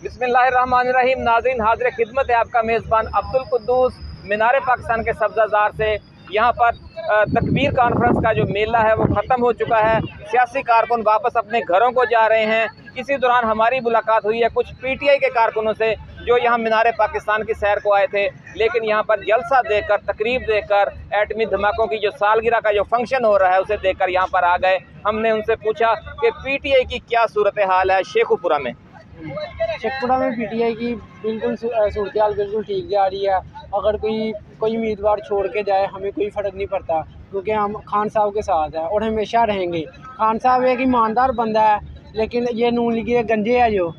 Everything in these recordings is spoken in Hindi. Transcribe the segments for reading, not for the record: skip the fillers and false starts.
बिस्मिल्लाहिर्रहमानिर्रहीम। नाज़रीन, हाज़िर खिदमत है आपका मेज़बान अब्दुल कुद्दूस मीनार पाकिस्तान के सब्ज़ाज़ार से। यहाँ पर तकबीर कॉन्फ्रेंस का जो मेला है वो ख़त्म हो चुका है। सियासी कारकुन वापस अपने घरों को जा रहे हैं। इसी दौरान हमारी मुलाकात हुई है कुछ PTI के कारकुनों से जो यहाँ मीनार पाकिस्तान की सैर को आए थे, लेकिन यहाँ पर जलसा देखकर, तकरीब देखकर, एटमी धमाकों की जो सालगिरह का जो फंक्शन हो रहा है उसे देखकर यहाँ पर आ गए। हमने उनसे पूछा कि PTI की क्या सूरत हाल है शेखुपुरा में। शेखपुरा में PTI की बिल्कुल सूरत हाल बिल्कुल ठीक जा रही है। अगर कोई उम्मीदवार छोड़ के जाए हमें कोई फ़र्क नहीं पड़ता, क्योंकि हम खान साहब के साथ हैं और हमेशा रहेंगे। खान साहब एक ईमानदार बंदा है, लेकिन ये नून लीग के गंजे है जो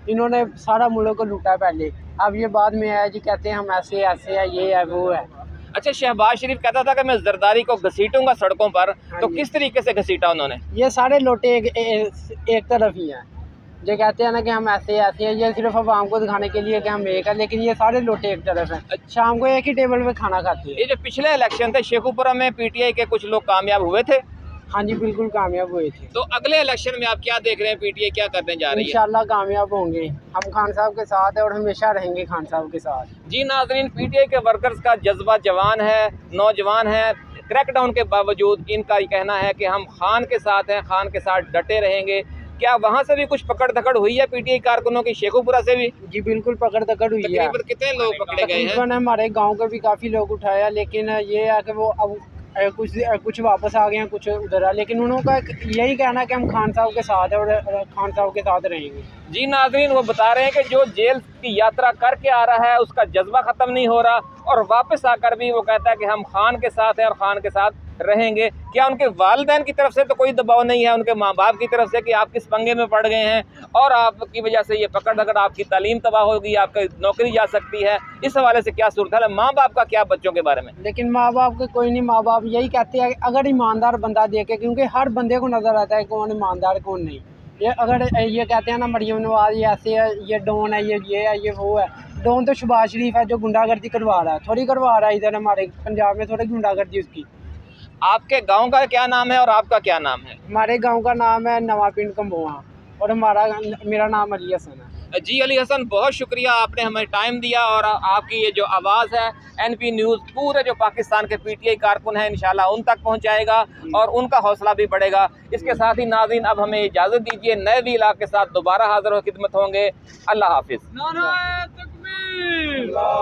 इन्होंने सारा मुल्क को लूटा पहले। अब ये बाद में है जी कहते हैं हम ऐसे है, ये है, वो है। अच्छा, शहबाज शरीफ कहता था कि मैं जरदारी को घसीटूंगा सड़कों पर, तो किस तरीके से घसीटा उन्होंने? ये सारे लोटे एक तरफ ही हैं। जो कहते हैं ना कि हम ऐसे हैं, ये सिर्फ आवाम को दिखाने के लिए कि हम एक है, लेकिन ये सारे लोटे एक तरफ हैं। शाम को एक ही टेबल पे खाना खाते हैं। ये जो पिछले इलेक्शन थे शेखुपुरा में PTI के कुछ लोग कामयाब हुए थे। हाँ जी, बिल्कुल कामयाब हुए थे। तो अगले इलेक्शन में आप क्या देख रहे हैं, PTI क्या करने जा रही है? इंशाल्लाह कामयाब होंगे। हम खान साहब के साथ है और हमेशा रहेंगे खान साहब के साथ। जी नाज़रीन, PTI के वर्कर्स का जज्बा जवान है, नौजवान है। क्रैकडाउन के बावजूद इनका ये कहना है कि हम खान के साथ हैं, खान के साथ डटे रहेंगे। क्या वहाँ से भी कुछ पकड़ धकड़ हुई है PTI कारकुनों की शेखुपुरा से भी? जी बिल्कुल पकड़ धकड़ हुई है। तकरीबन कितने लोग पकड़े गए हैं? हमारे गांव के भी काफ़ी लोग उठाया, लेकिन ये है कि वो अब कुछ वापस आ गए हैं, कुछ उधर है। लेकिन उन्होंने यही कहना है कि हम खान साहब के साथ है और खान साहब के साथ रहेंगे। जी नाज़रीन, वो बता रहे हैं कि जो जेल की यात्रा करके आ रहा है उसका जज्बा ख़त्म नहीं हो रहा, और वापस आकर भी वो कहता है कि हम खान के साथ हैं और खान के साथ रहेंगे। क्या उनके वालिदैन की तरफ से तो कोई दबाव नहीं है, उनके माँ बाप की तरफ से कि आप किस पंगे में पड़ गए हैं और आपकी वजह से ये पकड़ धकड़, आपकी तालीम तबाह होगी, आपकी नौकरी जा सकती है? इस हवाले से क्या सूरत है माँ बाप का क्या बच्चों के बारे में? लेकिन माँ बाप के कोई नहीं, माँ बाप यही कहते हैं अगर ईमानदार बंदा देखे, क्योंकि हर बंदे को नज़र आता है कौन ईमानदार कौन नहीं। ये अगर ये कहते हैं ना मरियम नवाज ये ऐसे है, ये डॉन है, ये है, ये वो है। डॉन तो शहबाज शरीफ है जो गुंडागर्दी करवा रहा है, थोड़ी करवा रहा है इधर हमारे पंजाब में, थोड़ी गुंडागर्दी उसकी। आपके गांव का क्या नाम है और आपका क्या नाम है? हमारे गांव का नाम है नवा पिंड कम्बोहा और मेरा नाम अली हसन है। जी अली हसन, बहुत शुक्रिया, आपने हमें टाइम दिया और आपकी ये जो आवाज़ है NP न्यूज़ पूरे जो पाकिस्तान के PTI कारकुन हैं इंशाल्लाह उन तक पहुंचाएगा और उनका हौसला भी बढ़ेगा। इसके साथ ही नाज़रीन अब हमें इजाज़त दीजिए, नए व्लॉग के साथ दोबारा हाज़िर हो खिदमत होंगे। अल्लाह हाफिज़।